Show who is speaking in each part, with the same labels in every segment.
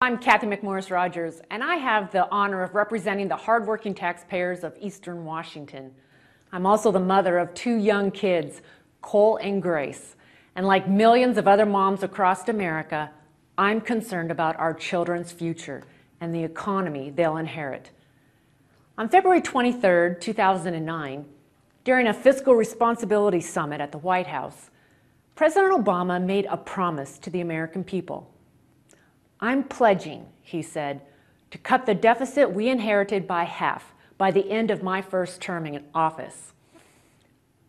Speaker 1: I'm Kathy McMorris Rodgers, and I have the honor of representing the hardworking taxpayers of Eastern Washington. I'm also the mother of two young kids, Cole and Grace, and like millions of other moms across America, I'm concerned about our children's future and the economy they'll inherit. On February 23, 2009, during a fiscal responsibility summit at the White House, President Obama made a promise to the American people. "I'm pledging," he said, "to cut the deficit we inherited by half by the end of my first term in office."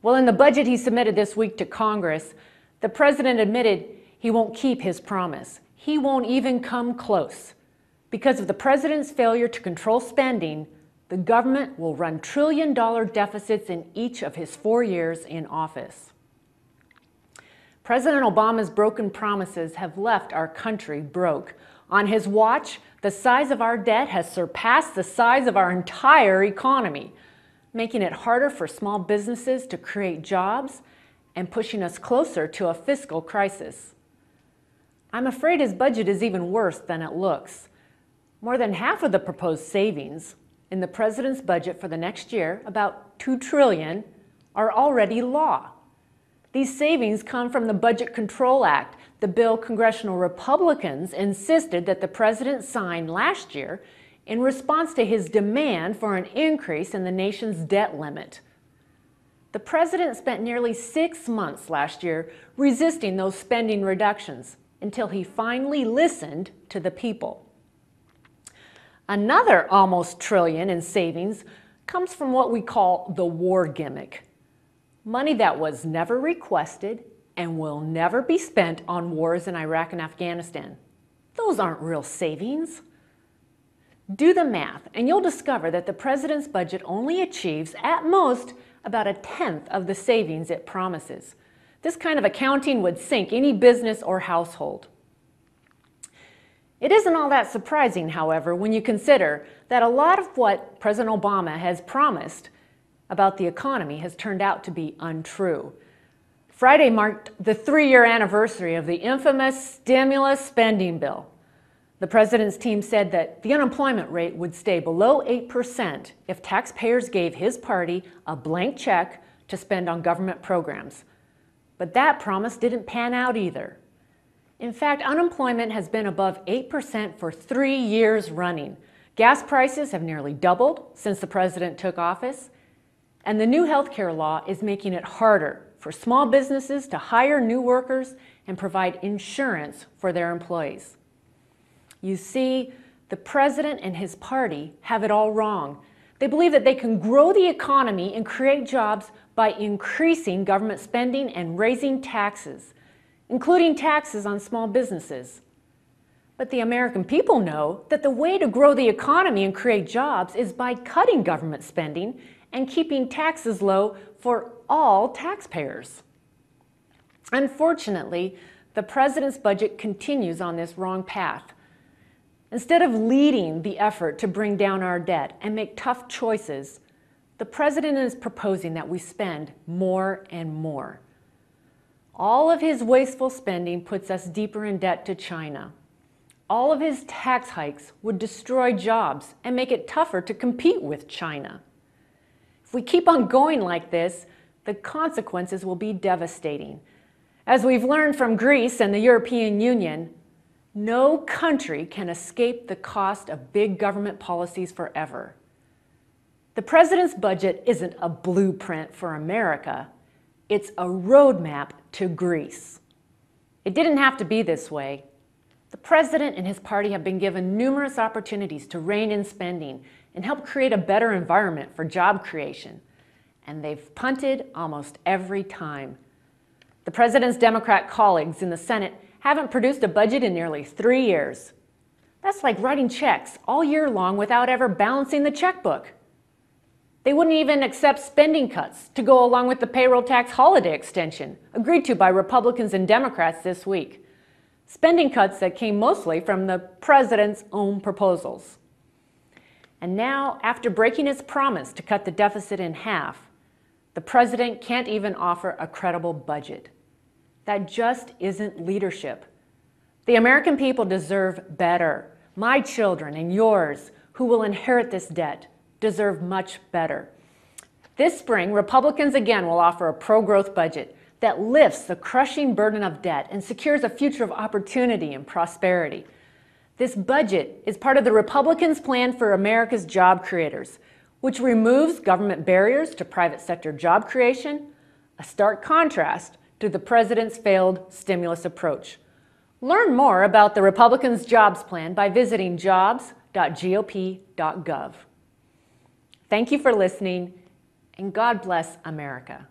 Speaker 1: Well, in the budget he submitted this week to Congress, the president admitted he won't keep his promise. He won't even come close. Because of the president's failure to control spending, the government will run trillion-dollar deficits in each of his 4 years in office. President Obama's broken promises have left our country broke. On his watch, the size of our debt has surpassed the size of our entire economy, making it harder for small businesses to create jobs and pushing us closer to a fiscal crisis. I'm afraid his budget is even worse than it looks. More than half of the proposed savings in the president's budget for the next year, about $2 trillion, are already law. These savings come from the Budget Control Act, the bill congressional Republicans insisted that the president sign last year in response to his demand for an increase in the nation's debt limit. The president spent nearly 6 months last year resisting those spending reductions until he finally listened to the people. Another almost $1 trillion in savings comes from what we call the war gimmick. Money that was never requested and will never be spent on wars in Iraq and Afghanistan. Those aren't real savings. Do the math and you'll discover that the president's budget only achieves at most about 1/10 of the savings it promises. This kind of accounting would sink any business or household. It isn't all that surprising, however, when you consider that a lot of what President Obama has promised about the economy has turned out to be untrue. Friday marked the 3-year anniversary of the infamous stimulus spending bill. The president's team said that the unemployment rate would stay below 8% if taxpayers gave his party a blank check to spend on government programs. But that promise didn't pan out either. In fact, unemployment has been above 8% for 3 years running. Gas prices have nearly doubled since the president took office. And the new health care law is making it harder for small businesses to hire new workers and provide insurance for their employees. You see, the president and his party have it all wrong. They believe that they can grow the economy and create jobs by increasing government spending and raising taxes, including taxes on small businesses. But the American people know that the way to grow the economy and create jobs is by cutting government spending and keeping taxes low for all taxpayers. Unfortunately, the president's budget continues on this wrong path. Instead of leading the effort to bring down our debt and make tough choices, the president is proposing that we spend more and more. All of his wasteful spending puts us deeper in debt to China. All of his tax hikes would destroy jobs and make it tougher to compete with China. If we keep on going like this, the consequences will be devastating. As we've learned from Greece and the European Union, no country can escape the cost of big government policies forever. The president's budget isn't a blueprint for America. It's a roadmap to Greece. It didn't have to be this way. The president and his party have been given numerous opportunities to rein in spending and help create a better environment for job creation. And they've punted almost every time. The president's Democrat colleagues in the Senate haven't produced a budget in nearly 3 years. That's like writing checks all year long without ever balancing the checkbook. They wouldn't even accept spending cuts to go along with the payroll tax holiday extension, agreed to by Republicans and Democrats this week. Spending cuts that came mostly from the president's own proposals. And now, after breaking his promise to cut the deficit in half, the president can't even offer a credible budget. That just isn't leadership. The American people deserve better. My children and yours, who will inherit this debt, deserve much better. This spring, Republicans again will offer a pro-growth budget that lifts the crushing burden of debt and secures a future of opportunity and prosperity. This budget is part of the Republicans' plan for America's job creators, which removes government barriers to private sector job creation, a stark contrast to the president's failed stimulus approach. Learn more about the Republicans' jobs plan by visiting jobs.gop.gov. Thank you for listening, and God bless America.